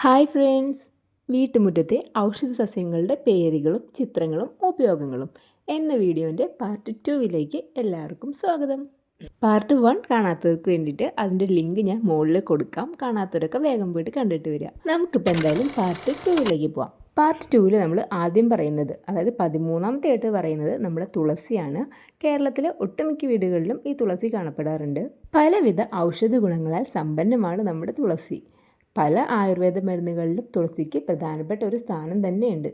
Hi friends, വീട്ടുമുറ്റത്തെ ഔഷധ സസ്യങ്ങളുടെ പേരുകളും ചിത്രങ്ങളും ഉപയോഗങ്ങളും എന്ന വീഡിയോൻ്റെ പാർട്ട് 2 എല്ലാവർക്കും സ്വാഗതം. പാർട്ട് 1 കാണാത്തവർക്ക് വേണ്ടിയിട്ട് അതിൻ്റെ ലിങ്ക് ഞാൻ മുകളിൽ കൊടുക്കാം. കാണാത്തവരൊക്കെ വേഗം പോയിട്ട് കണ്ടിട്ട് വരിക. നമുക്കിപ്പോൾ എന്തായാലും പാർട്ട് 2 പോവാം. പാർട്ട് 2 നമ്മൾ ആദ്യം പറയുന്നത്, അതായത് 13ാമത്തെ ആയിട്ട് പറയുന്നത് നമ്മുടെ തുളസിയാണ്. കേരളത്തിലെ ഒട്ടുമിക്ക വീടുകളിലും ഈ തുളസി കാണപ്പെടാറുണ്ട്. പലവിധ ഔഷധ ഗുണങ്ങളാൽ സമ്പന്നമാണ് നമ്മുടെ തുളസി. പല ആയുർവേദ മരുന്നുകളിലും തുളസിക്ക് പ്രധാനപ്പെട്ട ഒരു സ്ഥാനം തന്നെയുണ്ട്.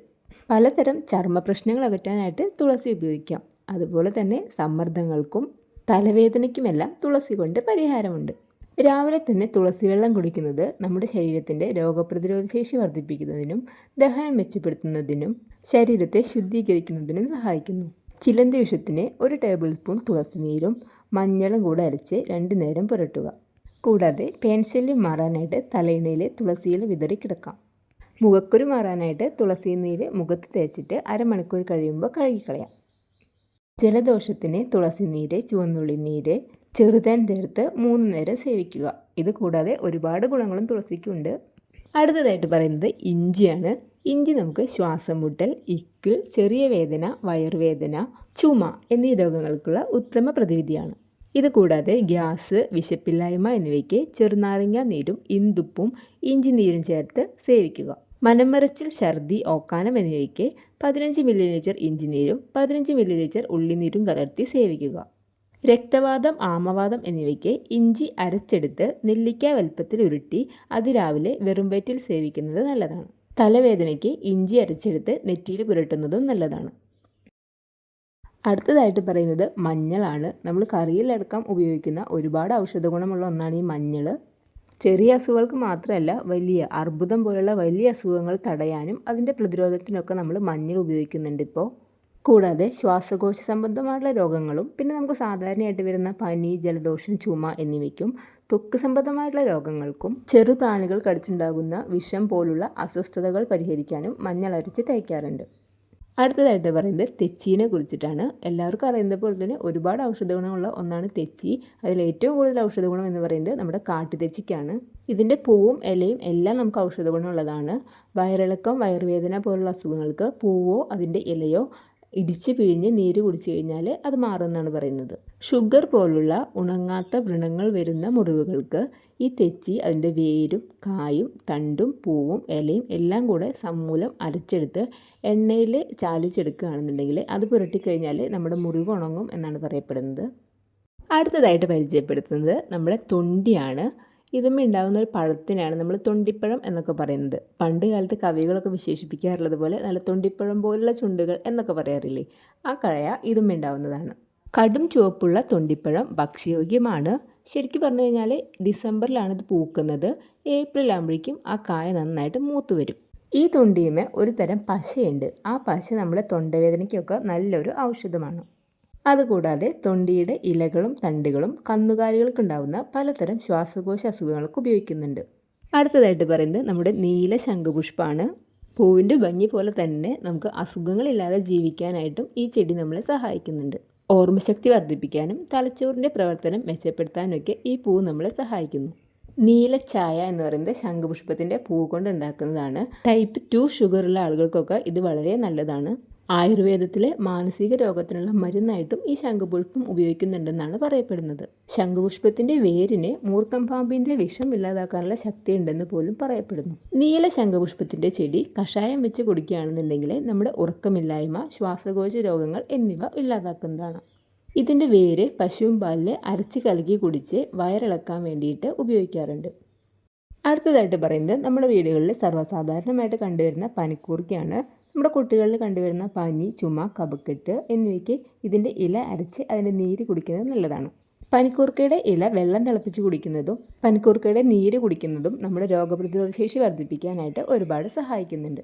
പലതരം ചർമ്മ പ്രശ്നങ്ങൾ അകറ്റാനായിട്ട് തുളസി ഉപയോഗിക്കാം. അതുപോലെ തന്നെ സമ്മർദ്ദങ്ങൾക്കും തലവേദനയ്ക്കുമെല്ലാം തുളസി കൊണ്ട് പരിഹാരമുണ്ട്. രാവിലെ തന്നെ തുളസി വെള്ളം കുടിക്കുന്നത് നമ്മുടെ ശരീരത്തിൻ്റെ രോഗപ്രതിരോധ ശേഷി വർദ്ധിപ്പിക്കുന്നതിനും ദഹനം മെച്ചപ്പെടുത്തുന്നതിനും ശരീരത്തെ ശുദ്ധീകരിക്കുന്നതിനും സഹായിക്കുന്നു. ചിലന്തി വിഷത്തിന് 1 ടേബിൾ സ്പൂൺ തുളസി നീരും മഞ്ഞളും കൂടെ അരച്ച് 2 നേരം പുരട്ടുക. കൂടാതെ പേൻശല്യം മാറാനായിട്ട് തലയിണയിൽ തുളസിയില വിതറി കിടക്കാം. മുഖക്കുരു മാറാനായിട്ട് തുളസി നീര് മുഖത്ത് തേച്ചിട്ട് അരമണിക്കൂർ കഴിയുമ്പോൾ കഴുകിക്കളയാം. ജലദോഷത്തിന് തുളസി നീര്, ചുവന്നുള്ളി നീര്, ചെറുതേൻ ചേർത്ത് 3 നേരം സേവിക്കുക. ഇത് കൂടാതെ ഒരുപാട് ഗുണങ്ങളും തുളസിക്കുണ്ട്. അടുത്തതായിട്ട് പറയുന്നത് ഇഞ്ചിയാണ്. ഇഞ്ചി നമുക്ക് ശ്വാസം മുട്ടൽ, ഇക്കിൾ, ചെറിയ വേദന, വയറുവേദന, ചുമ എന്നീ രോഗങ്ങൾക്കുള്ള ഉത്തമ പ്രതിവിധിയാണ്. ഇത് കൂടാതെ ഗ്യാസ്, വിശപ്പില്ലായ്മ എന്നിവയ്ക്ക് ചെറുനാരങ്ങ നീരും ഇന്ദുപ്പും ഇഞ്ചി നീരും ചേർത്ത് സേവിക്കുക. മനംമറിച്ചിൽ, ഛർദി, ഓക്കാനം എന്നിവയ്ക്ക് 15 മില്ലി ഇഞ്ചി നീരും 15 മില്ലി ഉള്ളിനീരും കലർത്തി സേവിക്കുക. രക്തവാതം, ആമവാതം എന്നിവയ്ക്ക് ഇഞ്ചി അരച്ചെടുത്ത് നെല്ലിക്ക വലുപ്പത്തിൽ ഉരുട്ടി അതിരാവിലെ വെറും വയറ്റിൽ സേവിക്കുന്നത് നല്ലതാണ്. തലവേദനയ്ക്ക് ഇഞ്ചി അരച്ചെടുത്ത് നെറ്റിയിൽ പുരട്ടുന്നതും നല്ലതാണ്. അടുത്തതായിട്ട് പറയുന്നത് മഞ്ഞളാണ്. നമ്മൾ കറിയിലടക്കം ഉപയോഗിക്കുന്ന ഒരുപാട് ഔഷധ ഗുണമുള്ള ഒന്നാണ് ഈ മഞ്ഞൾ. ചെറിയ അസുഖങ്ങൾക്ക് മാത്രമല്ല, വലിയ അർബുദം പോലുള്ള വലിയ അസുഖങ്ങൾ തടയാനും അതിൻ്റെ പ്രതിരോധത്തിനൊക്കെ നമ്മൾ മഞ്ഞൾ ഉപയോഗിക്കുന്നുണ്ട് ഇപ്പോൾ. കൂടാതെ ശ്വാസകോശ സംബന്ധമായിട്ടുള്ള രോഗങ്ങളും പിന്നെ നമുക്ക് സാധാരണയായിട്ട് വരുന്ന പനി, ജലദോഷം, ചുമ എന്നിവയ്ക്കും ത്വക്ക് സംബന്ധമായിട്ടുള്ള രോഗങ്ങൾക്കും ചെറുപ്രാണികൾ കടിച്ചുണ്ടാകുന്ന വിഷം പോലുള്ള അസ്വസ്ഥതകൾ പരിഹരിക്കാനും മഞ്ഞൾ അരച്ച് തേക്കാറുണ്ട്. അടുത്തതായിട്ട് പറയുന്നത് തെച്ചീനെ കുറിച്ചിട്ടാണ്. എല്ലാവർക്കും അറിയുന്നത് പോലെ തന്നെ ഒരുപാട് ഔഷധ ഗുണമുള്ള ഒന്നാണ് തെച്ചി. അതിൽ ഏറ്റവും കൂടുതൽ ഔഷധ ഗുണം എന്ന് പറയുന്നത് നമ്മുടെ കാട്ടുതെച്ചിക്കാണ്. ഇതിൻ്റെ പൂവും ഇലയും എല്ലാം നമുക്ക് ഔഷധ ഗുണമുള്ളതാണ്. വയറിളക്കം, വയറുവേദന പോലുള്ള അസുഖങ്ങൾക്ക് പൂവോ അതിൻ്റെ ഇലയോ ഇടിച്ച് പിഴിഞ്ഞ് നീര് കുടിച്ചു കഴിഞ്ഞാൽ അത് മാറുമെന്നാണ് പറയുന്നത്. ഷുഗർ പോലുള്ള ഉണങ്ങാത്ത വ്രണങ്ങൾ വരുന്ന മുറിവുകൾക്ക് ഈ തെച്ചി അതിൻ്റെ വേരും കായും തണ്ടും പൂവും ഇലയും എല്ലാം കൂടെ സമൂലം അരച്ചെടുത്ത് എണ്ണയിൽ ചാലിച്ചെടുക്കുകയാണെന്നുണ്ടെങ്കിൽ അത് പുരട്ടിക്കഴിഞ്ഞാൽ നമ്മുടെ മുറിവ് ഉണങ്ങും എന്നാണ് പറയപ്പെടുന്നത്. അടുത്തതായിട്ട് പരിചയപ്പെടുത്തുന്നത് നമ്മുടെ തൊണ്ടിയാണ്. ഇതും ഉണ്ടാകുന്ന ഒരു പഴത്തിനാണ് നമ്മൾ തൊണ്ടിപ്പഴം എന്നൊക്കെ പറയുന്നത്. പണ്ട് കാലത്ത് കവികളൊക്കെ വിശേഷിപ്പിക്കാറുള്ളത് പോലെ നല്ല തൊണ്ടിപ്പഴം പോലുള്ള ചുണ്ടുകൾ എന്നൊക്കെ പറയാറില്ലേ, ആ കഴയ ഇതും ഉണ്ടാവുന്നതാണ്. കടും ചുവപ്പുള്ള തൊണ്ടിപ്പഴം ഭക്ഷ്യയോഗ്യമാണ്. ശരിക്കും പറഞ്ഞു കഴിഞ്ഞാൽ ഡിസംബറിലാണ് ഇത് പൂക്കുന്നത്. ഏപ്രിൽ ആകുമ്പോഴേക്കും ആ കായ നന്നായിട്ട് മൂത്ത് വരും. ഈ തൊണ്ടിയുമേ ഒരു തരം പശയുണ്ട്. ആ പശ നമ്മുടെ തൊണ്ടവേദനയ്ക്കൊക്കെ നല്ലൊരു ഔഷധമാണ്. അതുകൂടാതെ തൊണ്ടിയുടെ ഇലകളും തണ്ടുകളും കന്നുകാലികൾക്കുണ്ടാവുന്ന പലതരം ശ്വാസകോശ അസുഖങ്ങൾക്ക് ഉപയോഗിക്കുന്നുണ്ട്. അടുത്തതായിട്ട് പറയുന്നത് നമ്മുടെ നീല ശംഖുപുഷ്പമാണ്. പൂവിൻ്റെ ഭംഗി പോലെ തന്നെ നമുക്ക് അസുഖങ്ങളില്ലാതെ ജീവിക്കാനായിട്ടും ഈ ചെടി നമ്മളെ സഹായിക്കുന്നുണ്ട്. ഓർമ്മശക്തി വർദ്ധിപ്പിക്കാനും തലച്ചോറിൻ്റെ പ്രവർത്തനം മെച്ചപ്പെടുത്താനൊക്കെ ഈ പൂവ് നമ്മളെ സഹായിക്കുന്നു. നീലച്ചായ എന്ന് പറയുന്നത് ശംഖുപുഷ്പത്തിൻ്റെ പൂ കൊണ്ട് ഉണ്ടാക്കുന്നതാണ്. ടൈപ്പ് 2 ഷുഗറുള്ള ആളുകൾക്കൊക്കെ ഇത് വളരെ നല്ലതാണ്. ആയുർവേദത്തിലെ മാനസിക രോഗത്തിനുള്ള മരുന്നായിട്ടും ഈ ശംഖുപുഷ്പം ഉപയോഗിക്കുന്നുണ്ടെന്നാണ് പറയപ്പെടുന്നത്. ശംഖുപുഷ്പത്തിൻ്റെ വേരിന് മൂർഖൻ പാമ്പിൻ്റെ വിഷം ഇല്ലാതാക്കാനുള്ള ശക്തിയുണ്ടെന്ന് പോലും പറയപ്പെടുന്നു. നീല ശംഖുപുഷ്പത്തിൻ്റെ ചെടി കഷായം വെച്ച് കുടിക്കുകയാണെന്നുണ്ടെങ്കിൽ നമ്മുടെ ഉറക്കമില്ലായ്മ, ശ്വാസകോശ രോഗങ്ങൾ എന്നിവ ഇല്ലാതാക്കുന്നതാണ്. ഇതിൻ്റെ വേര് പശുവും പാലിൽ അരച്ച് കലക്കി കുടിച്ച് വയറിളക്കാൻ വേണ്ടിയിട്ട് ഉപയോഗിക്കാറുണ്ട്. അടുത്തതായിട്ട് പറയുന്നത് നമ്മുടെ വീടുകളിൽ സർവ്വസാധാരണമായിട്ട് കണ്ടുവരുന്ന പനിക്കൂർക്കയാണ്. നമ്മുടെ കുട്ടികളിൽ കണ്ടുവരുന്ന പനി, ചുമ, കഫക്കെട്ട് എന്നിവയ്ക്ക് ഇതിൻ്റെ ഇല അരച്ച് അതിൻ്റെ നീര് കുടിക്കുന്നത് നല്ലതാണ്. പനിക്കൂർക്കയുടെ ഇല വെള്ളം തിളപ്പിച്ച് കുടിക്കുന്നതും പനിക്കൂർക്കയുടെ നീര് കുടിക്കുന്നതും നമ്മുടെ രോഗപ്രതിരോധ ശേഷി വർദ്ധിപ്പിക്കാനായിട്ട് ഒരുപാട് സഹായിക്കുന്നുണ്ട്.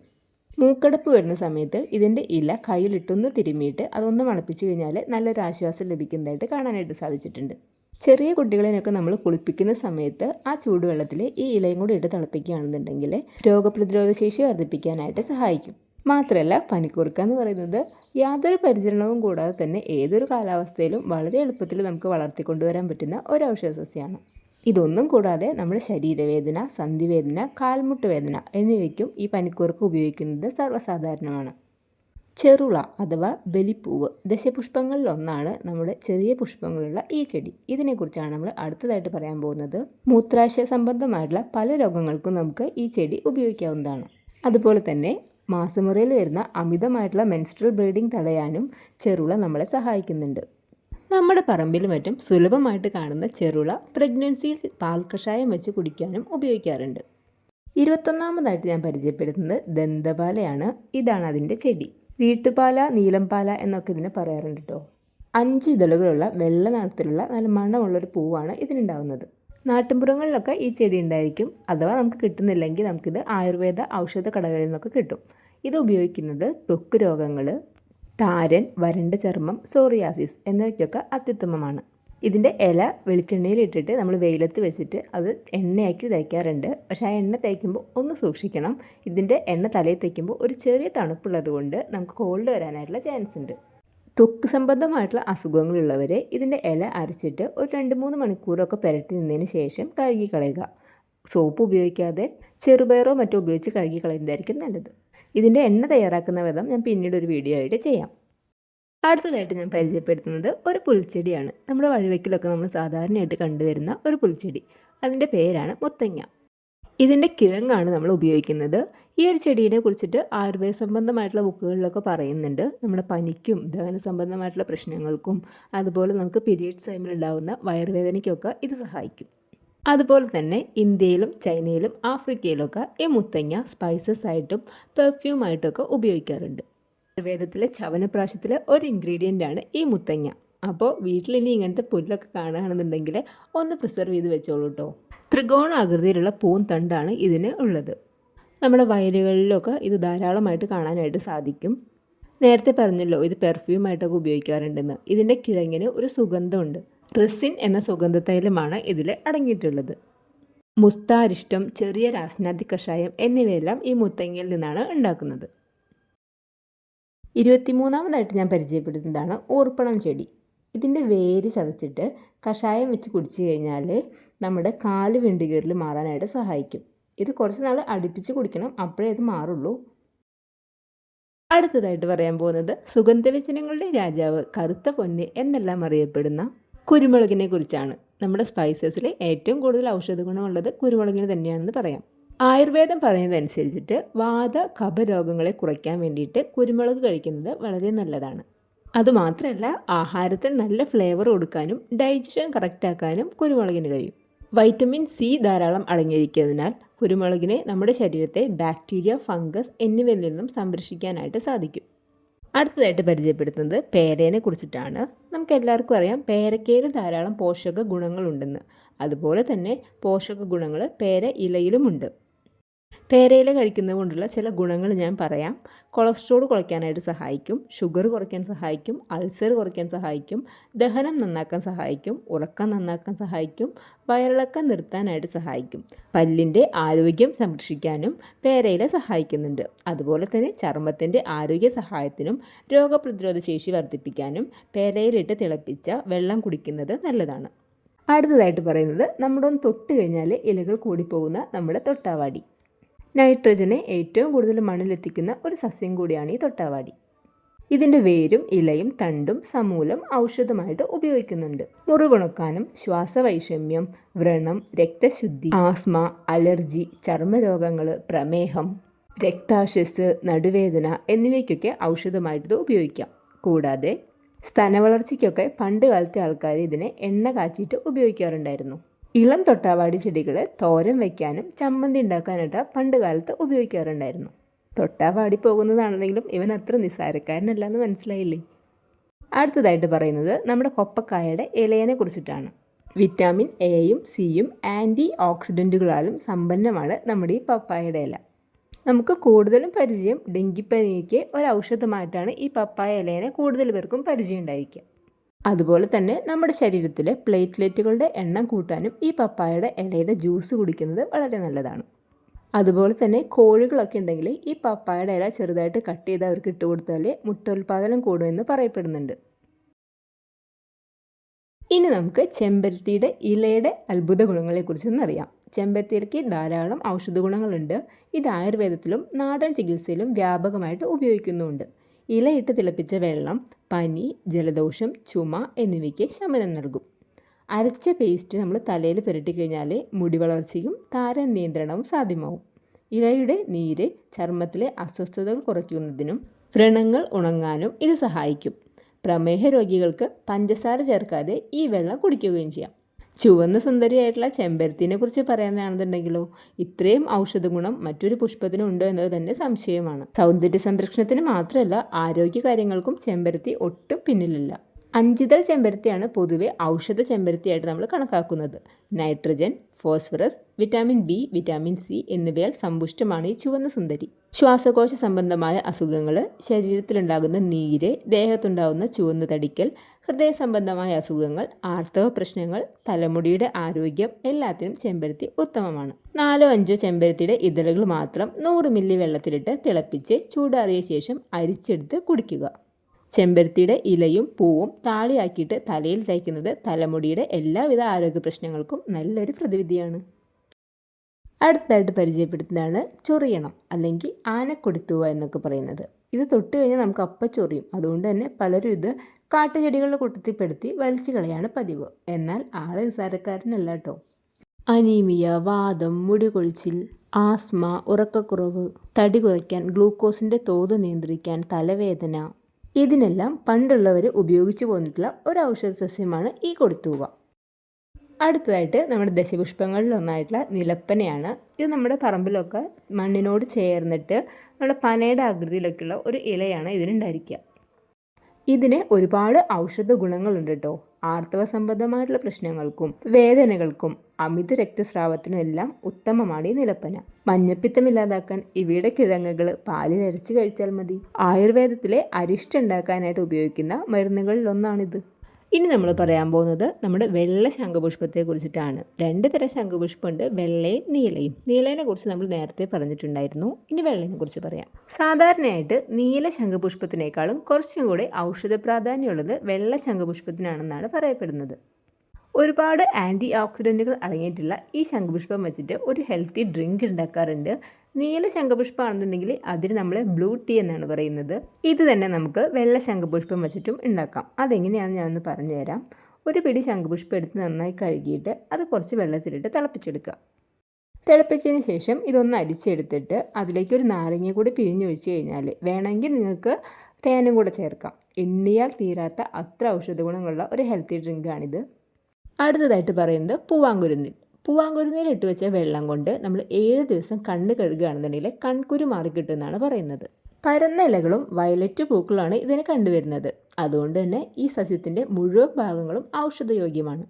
മൂക്കടപ്പ് വരുന്ന സമയത്ത് ഇതിൻ്റെ ഇല കയ്യിലിട്ടൊന്ന് തിരുമ്മിയിട്ട് അതൊന്ന് മണപ്പിച്ച് കഴിഞ്ഞാൽ നല്ലൊരു ആശ്വാസം ലഭിക്കുന്നതായിട്ട് കാണാനായിട്ട് സാധിച്ചിട്ടുണ്ട്. ചെറിയ കുട്ടികളെയൊക്കെ നമ്മൾ കുളിപ്പിക്കുന്ന സമയത്ത് ആ ചൂടുവെള്ളത്തിൽ ഈ ഇലയും കൂടി ഇട്ട് തിളപ്പിക്കുകയാണെന്നുണ്ടെങ്കിൽ രോഗപ്രതിരോധ ശേഷി വർദ്ധിപ്പിക്കാനായിട്ട് സഹായിക്കും. മാത്രമല്ല പനിക്കൂർക്ക എന്ന് പറയുന്നത് യാതൊരു പരിചരണവും കൂടാതെ തന്നെ ഏതൊരു കാലാവസ്ഥയിലും വളരെ എളുപ്പത്തിൽ നമുക്ക് വളർത്തിക്കൊണ്ടുവരാൻ പറ്റുന്ന ഒരു ഔഷധ സസ്യമാണ്. ഇതൊന്നും കൂടാതെ നമ്മുടെ ശരീരവേദന, സന്ധിവേദന, കാൽമുട്ട് വേദന എന്നിവയ്ക്കും ഈ പനിക്കൂർക്ക ഉപയോഗിക്കുന്നത് സർവ്വസാധാരണമാണ്. ചെറുള അഥവാ ബലിപ്പൂവ് ദശപുഷ്പങ്ങളിലൊന്നാണ് നമ്മുടെ ചെറിയ പുഷ്പങ്ങളുള്ള ഈ ചെടി. ഇതിനെക്കുറിച്ചാണ് നമ്മൾ അടുത്തതായിട്ട് പറയാൻ പോകുന്നത്. മൂത്രാശയ സംബന്ധമായിട്ടുള്ള പല രോഗങ്ങൾക്കും നമുക്ക് ഈ ചെടി ഉപയോഗിക്കാവുന്നതാണ്. അതുപോലെ തന്നെ മാസമുറയിൽ വരുന്ന അമിതമായിട്ടുള്ള മെൻസ്ട്രൽ ബ്ലീഡിംഗ് തടയാനും ചെറുള നമ്മളെ സഹായിക്കുന്നുണ്ട്. നമ്മുടെ പറമ്പിലും മറ്റും സുലഭമായിട്ട് കാണുന്ന ചെറുള പ്രഗ്നൻസിയിൽ പാൽ കഷായം വെച്ച് കുടിക്കാനും ഉപയോഗിക്കാറുണ്ട്. 21ാമതായിട്ട് ഞാൻ പരിചയപ്പെടുത്തുന്നത് ദന്തപാലയാണ്. ഇതാണ് അതിൻ്റെ ചെടി. വീട്ടുപാല, നീലംപാല എന്നൊക്കെ ഇതിനെ പറയാറുണ്ട് കേട്ടോ. 5 ഇതളുകളുള്ള വെള്ള നിറത്തിലുള്ള നല്ല മണമുള്ളൊരു പൂവാണ് ഇതിനുണ്ടാവുന്നത്. നാട്ടിൻപുറങ്ങളിലൊക്കെ ഈ ചെടി ഉണ്ടായിരിക്കും. അഥവാ നമുക്ക് കിട്ടുന്നില്ലെങ്കിൽ നമുക്കിത് ആയുർവേദ ഔഷധ കടകളിൽ നിന്നൊക്കെ കിട്ടും. ഇത് ഉപയോഗിക്കുന്നത് ത്വക്ക് രോഗങ്ങൾ, താരൻ, വരണ്ട ചർമ്മം, സോറിയാസിസ് എന്നിവയ്ക്കൊക്കെ അത്യുത്തമമാണ്. ഇതിൻ്റെ ഇല വെളിച്ചെണ്ണയിൽ ഇട്ടിട്ട് നമ്മൾ വെയിലത്ത് വെച്ചിട്ട് അത് എണ്ണയാക്കി തേക്കാറുണ്ട്. പക്ഷേ ആ എണ്ണ തേക്കുമ്പോൾ ഒന്ന് സൂക്ഷിക്കണം. ഇതിൻ്റെ എണ്ണ തലയിൽ തേക്കുമ്പോൾ ഒരു ചെറിയ തണുപ്പുള്ളത് കൊണ്ട് നമുക്ക് കോൾഡ് വരാനായിട്ടുള്ള ചാൻസ് ഉണ്ട്. ത്വക്ക് സംബന്ധമായിട്ടുള്ള അസുഖങ്ങളുള്ളവരെ ഇതിൻ്റെ ഇല അരച്ചിട്ട് ഒരു 2-3 മണിക്കൂറൊക്കെ പുരട്ടി നിന്നതിന് ശേഷം കഴുകി കളയുക. സോപ്പ് ഉപയോഗിക്കാതെ ചെറുപയറോ മറ്റോ ഉപയോഗിച്ച് കഴുകി കളയുന്നതായിരിക്കും നല്ലത്. ഇതിൻ്റെ എണ്ണ തയ്യാറാക്കുന്ന വിധം ഞാൻ പിന്നീട് ഒരു വീഡിയോ ആയിട്ട് ചെയ്യാം. അടുത്തതായിട്ട് ഞാൻ പരിചയപ്പെടുത്തുന്നത് ഒരു പുൽച്ചെടിയാണ്. നമ്മുടെ വഴിവെക്കിലൊക്കെ നമ്മൾ സാധാരണയായിട്ട് കണ്ടുവരുന്ന ഒരു പുൽച്ചെടി. അതിൻ്റെ പേരാണ് മുത്തങ്ങ. ഇതിൻ്റെ കിഴങ്ങാണ് നമ്മൾ ഉപയോഗിക്കുന്നത്. ഈ ഒരു ചെടീനെ കുറിച്ചിട്ട് ആയുർവേദ സംബന്ധമായിട്ടുള്ള ബുക്കുകളിലൊക്കെ പറയുന്നുണ്ട്. നമ്മുടെ പനിക്കും ദഹന സംബന്ധമായിട്ടുള്ള പ്രശ്നങ്ങൾക്കും അതുപോലെ നമുക്ക് പീരിയഡ്സ് ടൈമിലുണ്ടാകുന്ന വയറുവേദനയ്ക്കൊക്കെ ഇത് സഹായിക്കും. അതുപോലെ തന്നെ ഇന്ത്യയിലും ചൈനയിലും ആഫ്രിക്കയിലൊക്കെ ഈ മുത്തങ്ങ സ്പൈസസ് ആയിട്ടും പെർഫ്യൂമായിട്ടൊക്കെ ഉപയോഗിക്കാറുണ്ട്. ആയുർവേദത്തിലെ ചവനപ്രാശത്തിലെ ഒരു ഇൻഗ്രീഡിയൻ്റ് ആണ് ഈ മുത്തങ്ങ. അപ്പോൾ വീട്ടിലിനി ഇങ്ങനത്തെ പുല്ലൊക്കെ കാണുകയാണെന്നുണ്ടെങ്കിൽ ഒന്ന് പ്രിസർവ് ചെയ്ത് വെച്ചോളൂ കേട്ടോ. ത്രികോണാകൃതിയിലുള്ള പൂന്തണ്ടാണ് ഇതിന് ഉള്ളത്. നമ്മുടെ വയലുകളിലൊക്കെ ഇത് ധാരാളമായിട്ട് കാണാനായിട്ട് സാധിക്കും. നേരത്തെ പറഞ്ഞല്ലോ ഇത് പെർഫ്യൂമായിട്ടൊക്കെ ഉപയോഗിക്കാറുണ്ടെന്ന്. ഇതിൻ്റെ കിഴങ്ങിന് ഒരു സുഗന്ധമുണ്ട്. റെസിൻ എന്ന സുഗന്ധത്തൈലമാണ് ഇതിൽ അടങ്ങിയിട്ടുള്ളത്. മുസ്താരിഷ്ടം, ചെറിയ രാസ്നാദി കഷായം എന്നിവയെല്ലാം ഈ മുത്തങ്ങയിൽ നിന്നാണ് ഉണ്ടാക്കുന്നത്. 23ാമതായിട്ട് ഞാൻ പരിചയപ്പെടുത്തുന്നതാണ് ഊർപ്പണം ചെടി. ഇതിൻ്റെ വേര് ചതച്ചിട്ട് കഷായം വെച്ച് കുടിച്ചു കഴിഞ്ഞാൽ നമ്മുടെ കാല് വിണ്ടുകീറൽ മാറാനായിട്ട് സഹായിക്കും. ഇത് കുറച്ച് നാൾ അടുപ്പിച്ച് കുടിക്കണം, അപ്പോഴേ ഇത് മാറുള്ളൂ. അടുത്തതായിട്ട് പറയാൻ പോകുന്നത് സുഗന്ധവ്യഞ്ജനങ്ങളുടെ രാജാവ്, കറുത്ത പൊന്ന് എന്നെല്ലാം അറിയപ്പെടുന്ന കുരുമുളകിനെ കുറിച്ചാണ്. നമ്മുടെ സ്പൈസസിൽ ഏറ്റവും കൂടുതൽ ഔഷധ ഗുണമുള്ളത് കുരുമുളകിന് തന്നെയാണെന്ന് പറയാം. ആയുർവേദം പറയുന്നതനുസരിച്ചിട്ട് വാത കഫ രോഗങ്ങളെ കുറയ്ക്കാൻ വേണ്ടിയിട്ട് കുരുമുളക് കഴിക്കുന്നത് വളരെ നല്ലതാണ്. അതുമാത്രമല്ല ആഹാരത്തിന് നല്ല ഫ്ലേവർ കൊടുക്കാനും ഡൈജഷൻ കറക്റ്റാക്കാനും കുരുമുളകിന് കഴിയും. വൈറ്റമിൻ സി ധാരാളം അടങ്ങിയിരിക്കുന്നതിനാൽ കുരുമുളകിനെ നമ്മുടെ ശരീരത്തെ ബാക്ടീരിയ, ഫംഗസ് എന്നിവയിൽ നിന്നും സംരക്ഷിക്കാനായിട്ട് സാധിക്കും. അടുത്തതായിട്ട് പരിചയപ്പെടുത്തുന്നത് പേരേനെ കുറിച്ചിട്ടാണ്. നമുക്ക് എല്ലാവർക്കും അറിയാം പേരക്കയിൽ ധാരാളം പോഷക ഗുണങ്ങളുണ്ടെന്ന്. അതുപോലെ തന്നെ പോഷക ഗുണങ്ങൾ പേര ഇലയിലുമുണ്ട്. പേരയില കഴിക്കുന്നത് കൊണ്ടുള്ള ചില ഗുണങ്ങൾ ഞാൻ പറയാം. കൊളസ്ട്രോൾ കുറയ്ക്കാനായിട്ട് സഹായിക്കും, ഷുഗർ കുറയ്ക്കാൻ സഹായിക്കും, അൾസർ കുറയ്ക്കാൻ സഹായിക്കും, ദഹനം നന്നാക്കാൻ സഹായിക്കും, ഉറക്കം നന്നാക്കാൻ സഹായിക്കും, വയറിളക്കം നിർത്താനായിട്ട് സഹായിക്കും, പല്ലിൻ്റെ ആരോഗ്യം സംരക്ഷിക്കാനും പേരയില സഹായിക്കുന്നുണ്ട്. അതുപോലെ തന്നെ ചർമ്മത്തിൻ്റെ ആരോഗ്യ സഹായത്തിനും രോഗപ്രതിരോധ ശേഷി വർദ്ധിപ്പിക്കാനും പേരയിലിട്ട് തിളപ്പിച്ച വെള്ളം കുടിക്കുന്നത് നല്ലതാണ്. അടുത്തതായിട്ട് പറയുന്നത് നമ്മുടെ ഒന്ന് തൊട്ട് കഴിഞ്ഞാൽ ഇലകൾ കൂടിപ്പോകുന്ന നമ്മുടെ തൊട്ടാവാടി. നൈട്രജനെ ഏറ്റവും കൂടുതൽ മണ്ണിലെത്തിക്കുന്ന ഒരു സസ്യം കൂടിയാണ് ഈ തൊട്ടാവാടി. ഇതിൻ്റെ വേരും ഇലയും തണ്ടും സമൂലം ഔഷധമായിട്ട് ഉപയോഗിക്കുന്നുണ്ട്. മുറിവുണക്കാനും ശ്വാസവൈഷമ്യം, വ്രണം, രക്തശുദ്ധി, ആസ്മ, അലർജി, ചർമ്മരോഗങ്ങൾ, പ്രമേഹം, രക്താശസ്, നടുവേദന എന്നിവയ്ക്കൊക്കെ ഔഷധമായിട്ട് ഉപയോഗിക്കാം. കൂടാതെ സ്തനവളർച്ചയ്ക്കൊക്കെ പണ്ട് കാലത്തെ ആൾക്കാർ ഇതിനെ എണ്ണ കാച്ചിട്ട് ഉപയോഗിക്കാറുണ്ടായിരുന്നു. ഇളം തൊട്ടാവാടി ചെടികൾ തോരൻ വയ്ക്കാനും ചമ്മന്തി ഉണ്ടാക്കാനായിട്ട് പണ്ട് കാലത്ത് ഉപയോഗിക്കാറുണ്ടായിരുന്നു. തൊട്ടാവാടി പോകുന്നതാണെങ്കിലും ഇവൻ അത്ര നിസ്സാരക്കാരനല്ല എന്ന് മനസ്സിലായില്ലേ. അടുത്തതായിട്ട് പറയുന്നത് നമ്മുടെ കൊപ്പക്കായയുടെ ഇലയെ കുറിച്ചിട്ടാണ്. വിറ്റാമിൻ എയും സിയും ആൻറ്റി ഓക്സിഡൻറ്റുകളാലും സമ്പന്നമാണ് നമ്മുടെ ഈ പപ്പായയുടെ ഇല. നമുക്ക് കൂടുതലും പരിചയം ഡെങ്കിപ്പനിക്ക് ഒരു ഔഷധമായിട്ടാണ് ഈ പപ്പായ ഇലയെ കൂടുതൽ പേർക്കും പരിചയം ഉണ്ടായിരിക്കുക. അതുപോലെ തന്നെ നമ്മുടെ ശരീരത്തിലെ പ്ലേറ്റ്ലെറ്റുകളുടെ എണ്ണം കൂട്ടാനും ഈ പപ്പായയുടെ ഇലയുടെ ജ്യൂസ് കുടിക്കുന്നത് വളരെ നല്ലതാണ്. അതുപോലെ തന്നെ കോഴികളൊക്കെ ഉണ്ടെങ്കിൽ ഈ പപ്പായയുടെ ഇല ചെറുതായിട്ട് കട്ട് ചെയ്ത് അവർക്ക് ഇട്ട് കൊടുത്താൽ മുട്ടോൽപാദനം കൂടുമെന്ന് പറയപ്പെടുന്നുണ്ട്. ഇനി നമുക്ക് ചെമ്പരത്തിയുടെ ഇലയുടെ അത്ഭുത ഗുണങ്ങളെക്കുറിച്ചൊന്ന് അറിയാം. ചെമ്പരത്തിയിലയ്ക്ക് ധാരാളം ഔഷധ ഗുണങ്ങളുണ്ട്. ഇത് ആയുർവേദത്തിലും നാടൻ ചികിത്സയിലും വ്യാപകമായിട്ട് ഉപയോഗിക്കുന്നുമുണ്ട്. ഇലയിട്ട് തിളപ്പിച്ച വെള്ളം പനി, ജലദോഷം, ചുമ എന്നിവയ്ക്ക് ശമനം നൽകും. അരച്ച പേസ്റ്റ് നമ്മൾ തലയിൽ പുരട്ടിക്കഴിഞ്ഞാൽ മുടി വളർച്ചയും താരൻ നിയന്ത്രണവും സാധ്യമാവും. ഇലയുടെ നീര് ചർമ്മത്തിലെ അസ്വസ്ഥതകൾ കുറയ്ക്കുന്നതിനും വ്രണങ്ങൾ ഉണങ്ങാനും ഇത് സഹായിക്കും. പ്രമേഹ രോഗികൾക്ക് പഞ്ചസാര ചേർക്കാതെ ഈ വെള്ളം കുടിക്കുകയും ചെയ്യാം. ചുവന്ന സുന്ദരിയായിട്ടുള്ള ചെമ്പരത്തിനെ കുറിച്ച് പറയാനാണെന്നുണ്ടെങ്കിലോ, ഇത്രയും ഔഷധ ഗുണം മറ്റൊരു പുഷ്പത്തിനും ഉണ്ടോ എന്നത് തന്നെ സംശയമാണ്. സൗന്ദര്യ സംരക്ഷണത്തിന് മാത്രമല്ല, ആരോഗ്യ കാര്യങ്ങൾക്കും ചെമ്പരത്തി ഒട്ടും പിന്നിലില്ല. അഞ്ചിതൾ ചെമ്പരത്തിയാണ് പൊതുവെ ഔഷധ ചെമ്പരത്തിയായിട്ട് നമ്മൾ കണക്കാക്കുന്നത്. Nitrogen, phosphorus, vitamin B, vitamin C എന്നിവയാൽ സമ്പുഷ്ടമാണ് ഈ ചുവന്ന സുന്ദരി. ശ്വാസകോശ സംബന്ധമായ അസുഖങ്ങൾ, ശരീരത്തിലുണ്ടാകുന്ന നീര്, ദേഹത്തുണ്ടാകുന്ന ചുവന്ന തടിക്കൽ, ഹൃദയ സംബന്ധമായ അസുഖങ്ങൾ, ആർത്തവ പ്രശ്നങ്ങൾ, തലമുടിയുടെ ആരോഗ്യം എല്ലാത്തിനും ചെമ്പരത്തി ഉത്തമമാണ്. 4-5 ചെമ്പരത്തിയുടെ ഇതളുകൾ മാത്രം 100 മില്ലി വെള്ളത്തിലിട്ട് തിളപ്പിച്ച് ചൂടാറിയ ശേഷം അരിച്ചെടുത്ത് കുടിക്കുക. ചെമ്പരത്തിയുടെ ഇലയും പൂവും താളിയാക്കിയിട്ട് തലയിൽ തേക്കുന്നത് തലമുടിയുടെ എല്ലാവിധ ആരോഗ്യ പ്രശ്നങ്ങൾക്കും നല്ലൊരു പ്രതിവിധിയാണ്. അടുത്തതായിട്ട് പരിചയപ്പെടുത്തുന്നതാണ് ചൊറിയണം അല്ലെങ്കിൽ ആനക്കൊടിത്തൂവ എന്നൊക്കെ പറയുന്നത്. ഇത് തൊട്ട് കഴിഞ്ഞാൽ നമുക്ക് അപ്പം ചൊറിയും. അതുകൊണ്ട് തന്നെ പലരും ഇത് കാട്ടുചെടികളുടെ കൂട്ടത്തിൽപ്പെടുത്തി വലിച്ചു കളയാണ് പതിവ്. എന്നാൽ ആളെ നിസ്സാരക്കാരനല്ല കേട്ടോ. അനീമിയ, വാദം, മുടി കൊഴിച്ചിൽ, ആസ്മ, ഉറക്കക്കുറവ്, തടി കുറയ്ക്കാൻ, ഗ്ലൂക്കോസിൻ്റെ തോത് നിയന്ത്രിക്കാൻ, തലവേദന, ഇതിനെല്ലാം പണ്ടുള്ളവർ ഉപയോഗിച്ചു പോന്നിട്ടുള്ള ഒരു ഔഷധ സസ്യമാണ് ഈ കൊടിത്തൂവ. അടുത്തതായിട്ട് നമ്മുടെ ദശപുഷ്പങ്ങളിലൊന്നായിട്ടുള്ള നിലപ്പനയാണ്. ഇത് നമ്മുടെ പറമ്പിലൊക്കെ മണ്ണിനോട് ചേർന്നിട്ട് നമ്മുടെ പനയുടെ ആകൃതിയിലൊക്കെയുള്ള ഒരു ഇലയാണ് ഇതിനുണ്ടായിരിക്കുക. ഇതിന് ഒരുപാട് ഔഷധ ഗുണങ്ങളുണ്ട് കേട്ടോ. ആർത്തവ സംബന്ധമായിട്ടുള്ള പ്രശ്നങ്ങൾക്കും വേദനകൾക്കും അമിത രക്തസ്രാവത്തിനും എല്ലാം ഉത്തമമാണ് ഈ നിലപ്പന. മഞ്ഞപ്പിത്തം ഇല്ലാതാക്കാൻ ഇവയുടെ കിഴങ്ങുകൾ പാലിൽ അരച്ച് കഴിച്ചാൽ മതി. ആയുർവേദത്തിലെ അരിഷ്ടം ഉണ്ടാക്കാനായിട്ട് ഉപയോഗിക്കുന്ന മരുന്നുകളിൽ ഒന്നാണിത്. ഇനി നമ്മൾ പറയാൻ പോകുന്നത് നമ്മുടെ വെള്ള ശംഖുപുഷ്പത്തെ കുറിച്ചിട്ടാണ്. 2 തരം ശംഖുപുഷ്പമുണ്ട്, വെള്ളയും നീലയും. നീലേനെ കുറിച്ച് നമ്മൾ നേരത്തെ പറഞ്ഞിട്ടുണ്ടായിരുന്നു. ഇനി വെള്ളയെ കുറിച്ച് പറയാം. സാധാരണയായിട്ട് നീല ശംഖുപുഷ്പത്തിനേക്കാളും കുറച്ചും കൂടി ഔഷധ പ്രാധാന്യമുള്ളത് വെള്ള ശംഖുപുഷ്പത്തിനാണെന്നാണ് പറയപ്പെടുന്നത്. ഒരുപാട് ആൻറ്റി ഓക്സിഡൻറ്റുകൾ അടങ്ങിയിട്ടുള്ള ഈ ശംഖുപുഷ്പം വെച്ചിട്ട് ഒരു ഹെൽത്തി ഡ്രിങ്ക് ഉണ്ടാക്കാറുണ്ട്. നീല ശംഖുപുഷ്പമാണെന്നുണ്ടെങ്കിൽ അതിന് നമ്മൾ ബ്ലൂ ടീ എന്നാണ് പറയുന്നത്. ഇത് തന്നെ നമുക്ക് വെള്ള ശംഖുപുഷ്പം വെച്ചിട്ടും ഉണ്ടാക്കാം. അതെങ്ങനെയാണെന്ന് ഞാനൊന്ന് പറഞ്ഞു തരാം. ഒരു പിടി ശംഖുപുഷ്പം എടുത്ത് നന്നായി കഴുകിയിട്ട് അത് കുറച്ച് വെള്ളത്തിലിട്ട് തിളപ്പിച്ചെടുക്കുക. തിളപ്പിച്ചതിന് ശേഷം ഇതൊന്ന് അരിച്ചെടുത്തിട്ട് അതിലേക്ക് ഒരു നാരങ്ങ കൂടി പിഴിഞ്ഞൊഴിച്ച് കഴിഞ്ഞാൽ, വേണമെങ്കിൽ നിങ്ങൾക്ക് തേനും കൂടെ ചേർക്കാം. എണ്ണിയാൽ തീരാത്ത അത്ര ഔഷധ ഗുണങ്ങളുള്ള ഒരു ഹെൽത്തി ഡ്രിങ്കാണിത്. അടുത്തതായിട്ട് പറയുന്നത് പൂവാങ്കുരുന്നിൽ. പൂവാങ്കുരുന്നിൽ ഇട്ട് വെച്ച വെള്ളം കൊണ്ട് നമ്മൾ 7 ദിവസം കണ്ണ് കഴുകുകയാണെന്നുണ്ടെങ്കിൽ കൺകുരു മാറിക്കിട്ടുമെന്നാണ് പറയുന്നത്. പരന്ന ഇലകളും വയലറ്റ് പൂക്കളാണ് ഇതിന് കണ്ടുവരുന്നത്. അതുകൊണ്ട് തന്നെ ഈ സസ്യത്തിൻ്റെ മുഴുവൻ ഭാഗങ്ങളും ഔഷധയോഗ്യമാണ്.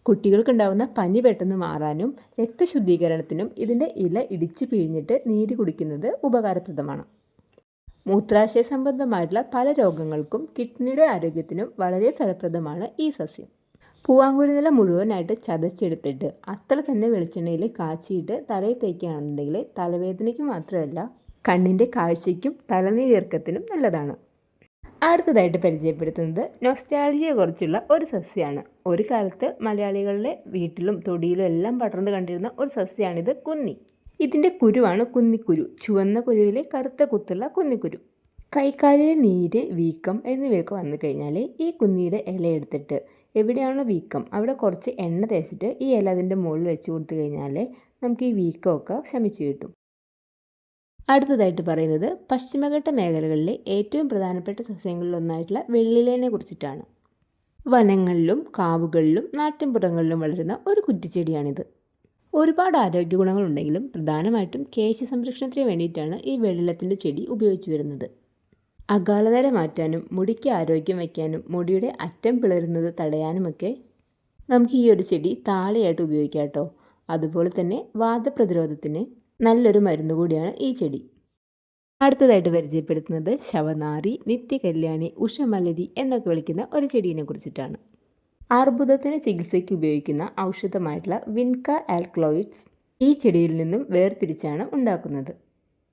കുട്ടികൾക്കുണ്ടാവുന്ന പനി പെട്ടെന്ന് മാറാനും രക്തശുദ്ധീകരണത്തിനും ഇതിൻ്റെ ഇല ഇടിച്ച് പിഴിഞ്ഞിട്ട് നീര് കുടിക്കുന്നത് ഉപകാരപ്രദമാണ്. മൂത്രാശയ സംബന്ധമായിട്ടുള്ള പല രോഗങ്ങൾക്കും കിഡ്നിയുടെ ആരോഗ്യത്തിനും വളരെ ഫലപ്രദമാണ് ഈ സസ്യം. പൂവാങ്കുരുന്നില മുഴുവനായിട്ട് ചതച്ചെടുത്തിട്ട് അത്ര തന്നെ വെളിച്ചെണ്ണയിൽ കാച്ചിയിട്ട് തലയിൽ തേക്കുകയാണെന്നുണ്ടെങ്കിൽ തലവേദനയ്ക്ക് മാത്രമല്ല കണ്ണിൻ്റെ കാഴ്ചയ്ക്കും തലനീരിറക്കത്തിനും നല്ലതാണ്. അടുത്തതായിട്ട് പരിചയപ്പെടുത്തുന്നത് നൊസ്റ്റാൾജിയെ കുറിച്ചുള്ള ഒരു സസ്യമാണ്. ഒരു കാലത്ത് മലയാളികളുടെ വീട്ടിലും തൊടിയിലും എല്ലാം പടർന്നു കണ്ടിരുന്ന ഒരു സസ്യമാണിത്, കുന്നി. ഇതിൻ്റെ കുരുവാണ് കുന്നിക്കുരു. ചുവന്ന കുരുവിലെ കറുത്ത കുത്തുള്ള കുന്നിക്കുരു. കൈക്കാലിലെ നീര്, വീക്കം എന്നിവയൊക്കെ വന്നു കഴിഞ്ഞാൽ ഈ കുന്നിയുടെ ഇല എടുത്തിട്ട് എവിടെയാണോ വീക്കം അവിടെ കുറച്ച് എണ്ണ തേച്ചിട്ട് ഈ ഇല അതിൻ്റെ മുകളിൽ വെച്ച് കൊടുത്തു കഴിഞ്ഞാൽ നമുക്ക് ഈ വീക്കമൊക്കെ ശമിച്ചു കിട്ടും. അടുത്തതായിട്ട് പറയുന്നത് പശ്ചിമഘട്ട മേഖലകളിലെ ഏറ്റവും പ്രധാനപ്പെട്ട സസ്യങ്ങളിലൊന്നായിട്ടുള്ള വെള്ളിലേനെ കുറിച്ചിട്ടാണ്. വനങ്ങളിലും കാവുകളിലും നാട്ടിൻപുറങ്ങളിലും വളരുന്ന ഒരു കുറ്റിച്ചെടിയാണിത്. ഒരുപാട് ആരോഗ്യ ഗുണങ്ങളുണ്ടെങ്കിലും പ്രധാനമായിട്ടും കേശ സംരക്ഷണത്തിന് വേണ്ടിയിട്ടാണ് ഈ വെള്ളിലത്തിൻ്റെ ചെടി ഉപയോഗിച്ചു വരുന്നത്. അകാലനര മാറ്റാനും മുടിക്ക് ആരോഗ്യം വയ്ക്കാനും മുടിയുടെ അറ്റം പിളരുന്നത് തടയാനുമൊക്കെ നമുക്ക് ഈ ഒരു ചെടി താളിയായിട്ട് ഉപയോഗിക്കാം കേട്ടോ. അതുപോലെ തന്നെ വാതപ്രതിരോധത്തിന് നല്ലൊരു മരുന്ന് കൂടിയാണ് ഈ ചെടി. അടുത്തതായിട്ട് പരിചയപ്പെടുത്തുന്നത് ശവനാറി, നിത്യകല്യാണി, ഉഷമലരി എന്നൊക്കെ വിളിക്കുന്ന ഒരു ചെടീനെ കുറിച്ചിട്ടാണ്. അർബുദത്തിന് ചികിത്സയ്ക്ക് ഉപയോഗിക്കുന്ന ഔഷധമായിട്ടുള്ള വിൻക ആൽക്കലോയിഡ്സ് ഈ ചെടിയിൽ നിന്നും വേർതിരിച്ചാണ് ഉണ്ടാക്കുന്നത്.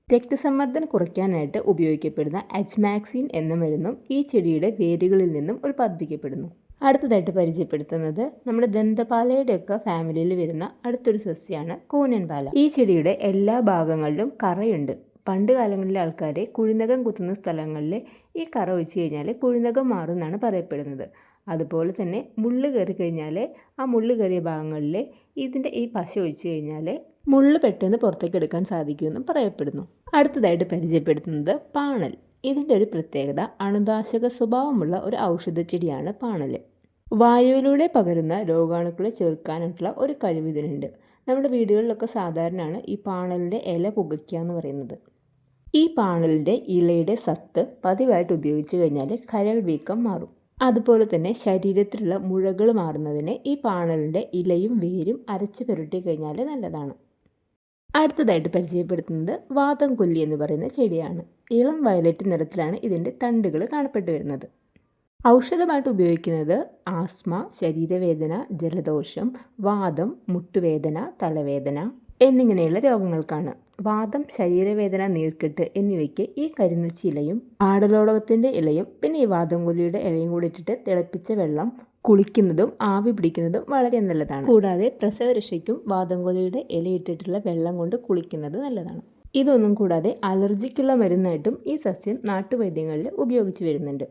രക്തസമ്മർദ്ദം കുറയ്ക്കാനായിട്ട് ഉപയോഗിക്കപ്പെടുന്ന അജ്മാക്സിൻ എന്ന മരുന്നും ഈ ചെടിയുടെ വേരുകളിൽ നിന്നും ഉൽപ്പാദിപ്പിക്കപ്പെടുന്നു. അടുത്തതായിട്ട് പരിചയപ്പെടുത്തുന്നത് നമ്മുടെ ദന്തപാലയുടെയൊക്കെ ഫാമിലിയിൽ വരുന്ന അടുത്തൊരു സസ്യമാണ് കൂനൻ പാല. ഈ ചെടിയുടെ എല്ലാ ഭാഗങ്ങളിലും കറയുണ്ട്. പണ്ട് കാലങ്ങളിലെ ആൾക്കാർ കുഴിനകം കുത്തുന്ന സ്ഥലങ്ങളിൽ ഈ കറ ഒഴിച്ചു കഴിഞ്ഞാൽ കുഴിനകം മാറുമെന്നാണ് പറയപ്പെടുന്നത്. അതുപോലെ തന്നെ മുള്ള് കയറി കഴിഞ്ഞാൽ ആ മുള്ള് കയറിയ ഭാഗങ്ങളിൽ ഇതിൻ്റെ ഈ പശ ഒഴിച്ചു കഴിഞ്ഞാൽ മുള്ള് പെട്ടെന്ന് പുറത്തേക്ക് എടുക്കാൻ സാധിക്കുമെന്നും പറയപ്പെടുന്നു. അടുത്തതായിട്ട് പരിചയപ്പെടുത്തുന്നത് പാണൽ. ഇതിൻ്റെ ഒരു പ്രത്യേകത അണുനാശക സ്വഭാവമുള്ള ഒരു ഔഷധ ചെടിയാണ് പാണൽ. വായുവിലൂടെ പകരുന്ന രോഗാണുക്കളെ ചെറുക്കാനായിട്ടുള്ള ഒരു കഴിവ് ഇതിനുണ്ട്. നമ്മുടെ വീടുകളിലൊക്കെ സാധാരണയാണ് ഈ പാണലിൻ്റെ ഇല പുകയ്ക്കുക എന്ന് പറയുന്നത്. ഈ പാണലിൻ്റെ ഇലയുടെ സത്ത് പതിവായിട്ട് ഉപയോഗിച്ച് കഴിഞ്ഞാൽ കരൾ വീക്കം മാറും. അതുപോലെ തന്നെ ശരീരത്തിലുള്ള മുഴകൾ മാറുന്നതിന് ഈ പാണലിൻ്റെ ഇലയും വേരും അരച്ച് പുരട്ടി കഴിഞ്ഞാൽ നല്ലതാണ്. അടുത്തതായിട്ട് പരിചയപ്പെടുത്തുന്നത് വാതം കൊല്ലി എന്ന് പറയുന്ന ചെടിയാണ്. ഇളം വയലറ്റ് നിറത്തിലാണ് ഇതിൻ്റെ തണ്ടുകൾ കാണപ്പെട്ടു വരുന്നത്. ഔഷധമായിട്ട് ഉപയോഗിക്കുന്നത് ആസ്മ, ശരീരവേദന, ജലദോഷം, വാതം, മുട്ടുവേദന, തലവേദന എന്നിങ്ങനെയുള്ള രോഗങ്ങൾക്കാണ്. വാതം, ശരീരവേദന, നീർക്കെട്ട് എന്നിവയ്ക്ക് ഈ കരിന്നുച്ചി ഇലയും ആടലോടകത്തിൻ്റെ ഇലയും പിന്നെ ഈ വാതം കൊല്ലിയുടെ ഇലയും കൂടി ഇട്ടിട്ട് തിളപ്പിച്ച വെള്ളം കുളിക്കുന്നതും ആവി പിടിക്കുന്നതും വളരെ നല്ലതാണ്. കൂടാതെ പ്രസവരക്ഷയ്ക്കും വാതം കൊല്ലിയുടെ ഇലയിട്ടിട്ടുള്ള വെള്ളം കൊണ്ട് കുളിക്കുന്നത് നല്ലതാണ്. ഇതൊന്നും കൂടാതെ അലർജിക്കുള്ള മരുന്നായിട്ടും ഈ സസ്യം നാട്ടുവൈദ്യങ്ങളിൽ ഉപയോഗിച്ച് വരുന്നുണ്ട്.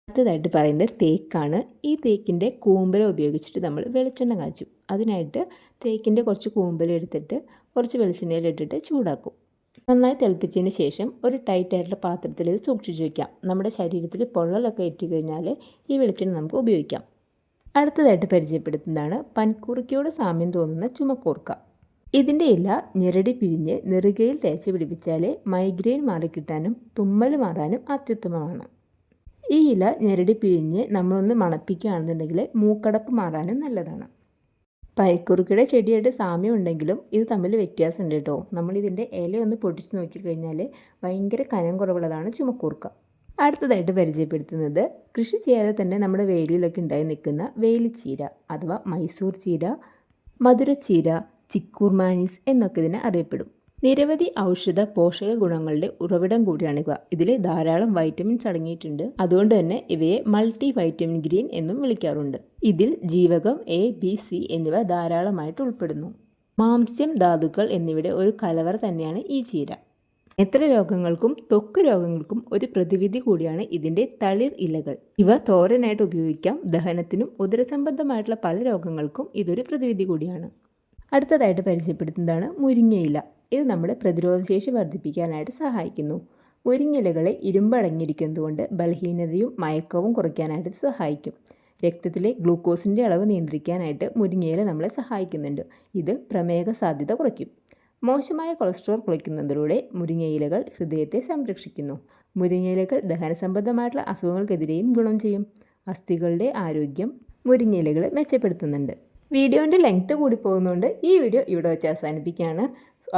അടുത്തതായിട്ട് പറയുന്നത് തേക്കാണ്. ഈ തേക്കിൻ്റെ കൂമ്പല ഉപയോഗിച്ചിട്ട് നമ്മൾ വെളിച്ചെണ്ണ കാച്ചും. അതിനായിട്ട് തേക്കിൻ്റെ കുറച്ച് കൂമ്പല എടുത്തിട്ട് കുറച്ച് വെളിച്ചെണ്ണയിലിട്ടിട്ട് ചൂടാക്കും. നന്നായി തിളപ്പിച്ചതിന് ശേഷം ഒരു ടൈറ്റായിട്ടുള്ള പാത്രത്തിൽ ഇത് സൂക്ഷിച്ച് വയ്ക്കാം. നമ്മുടെ ശരീരത്തിൽ പൊള്ളലൊക്കെ ഏറ്റുകഴിഞ്ഞാൽ ഈ വെളിച്ചെണ്ണ നമുക്ക് ഉപയോഗിക്കാം. അടുത്തതായിട്ട് പരിചയപ്പെടുത്തുന്നതാണ് പനിക്കൂർക്കയോട് സാമ്യം തോന്നുന്ന ചുമക്കൂർക്ക. ഇതിൻ്റെ ഇല ഞെരടി പിഴിഞ്ഞ് നെറുകയിൽ തേച്ച് പിടിപ്പിച്ചാൽ മൈഗ്രെയിൻ മാറിക്കിട്ടാനും തുമ്മൽ മാറാനും അത്യുത്തമമാണ്. ഈ ഇല ഞെരടി പിഴിഞ്ഞ് നമ്മളൊന്ന് മണപ്പിക്കുകയാണെന്നുണ്ടെങ്കിൽ മൂക്കടപ്പ് മാറാനും നല്ലതാണ്. പനിക്കൂർക്കയുടെ ചെടിയായിട്ട് സാമ്യം ഉണ്ടെങ്കിലും ഇത് തമ്മിൽ വ്യത്യാസമുണ്ട് കേട്ടോ. നമ്മളിതിൻ്റെ ഇല ഒന്ന് പൊട്ടിച്ച് നോക്കിക്കഴിഞ്ഞാൽ ഭയങ്കര കനം കുറവുള്ളതാണ് ചുമക്കൂർക്ക. അടുത്തതായിട്ട് പരിചയപ്പെടുത്തുന്നത് കൃഷി ചെയ്യാതെ തന്നെ നമ്മുടെ വേലിയിലൊക്കെ ഉണ്ടായി നിൽക്കുന്ന വേലിച്ചീര അഥവാ മൈസൂർ ചീര, മധുരച്ചീര, ചിക്കൂർമാനീസ് എന്നൊക്കെ ഇതിനെ അറിയപ്പെടും. നിരവധി ഔഷധ പോഷക ഗുണങ്ങളുടെ ഉറവിടം കൂടിയാണിവ. ഇതിൽ ധാരാളം വൈറ്റമിൻസ് അടങ്ങിയിട്ടുണ്ട്. അതുകൊണ്ട് തന്നെ ഇവയെ മൾട്ടി വൈറ്റമിൻ ഗ്രീൻ എന്നും വിളിക്കാറുണ്ട്. ഇതിൽ ജീവകം എ, ബി, സി എന്നിവ ധാരാളമായിട്ട് ഉൾപ്പെടുന്നു. മാംസ്യം, ധാതുക്കൾ എന്നിവയുടെ ഒരു കലവറ തന്നെയാണ് ഈ ചീര. നേത്ര രോഗങ്ങൾക്കും ത്വക്ക് രോഗങ്ങൾക്കും ഒരു പ്രതിവിധി കൂടിയാണ് ഇതിൻ്റെ തളിർ ഇലകൾ. ഇവ തോരനായിട്ട് ഉപയോഗിക്കാം. ദഹനത്തിനും ഉദരസംബന്ധമായിട്ടുള്ള പല രോഗങ്ങൾക്കും ഇതൊരു പ്രതിവിധി കൂടിയാണ്. അടുത്തതായിട്ട് പരിചയപ്പെടുത്തുന്നതാണ് മുരിങ്ങയില. ഇത് നമ്മുടെ പ്രതിരോധശേഷി വർദ്ധിപ്പിക്കാനായിട്ട് സഹായിക്കുന്നു. മുരിങ്ങയിലകളെ ഇരുമ്പടങ്ങിയിരിക്കുന്നതുകൊണ്ട് ബലഹീനതയും മയക്കവും കുറയ്ക്കാനായിട്ട് സഹായിക്കും. രക്തത്തിലെ ഗ്ലൂക്കോസിൻ്റെ അളവ് നിയന്ത്രിക്കാനായിട്ട് മുരിങ്ങയില നമ്മളെ സഹായിക്കുന്നുണ്ട്. ഇത് പ്രമേഹ സാധ്യത കുറയ്ക്കും. മോശമായ കൊളസ്ട്രോൾ കുറയ്ക്കുന്നതിലൂടെ മുരിങ്ങയിലകൾ ഹൃദയത്തെ സംരക്ഷിക്കുന്നു. മുരിങ്ങയിലകൾ ദഹനസംബന്ധമായിട്ടുള്ള അസുഖങ്ങൾക്കെതിരെയും ഗുണം ചെയ്യും. അസ്ഥികളുടെ ആരോഗ്യം മുരിങ്ങയിലകൾ മെച്ചപ്പെടുത്തുന്നുണ്ട്. വീഡിയോൻ്റെ ലെങ്ത്ത് കൂടി പോകുന്നതുകൊണ്ട് ഈ വീഡിയോ ഇവിടെ വെച്ച് അവസാനിപ്പിക്കുകയാണ്.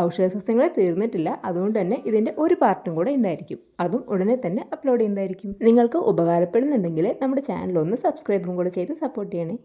ഔഷധ സസ്യങ്ങൾ തീർന്നിട്ടില്ല. അതുകൊണ്ട് തന്നെ ഇതിൻ്റെ ഒരു പാർട്ടും കൂടെ ഉണ്ടായിരിക്കും. അതും ഉടനെ തന്നെ അപ്ലോഡ് ചെയ്യുന്നതായിരിക്കും. നിങ്ങൾക്ക് ഉപകാരപ്പെടുന്നുണ്ടെങ്കിൽ നമ്മുടെ ചാനൽ ഒന്ന് സബ്സ്ക്രൈബും കൂടെ ചെയ്ത് സപ്പോർട്ട് ചെയ്യണേ.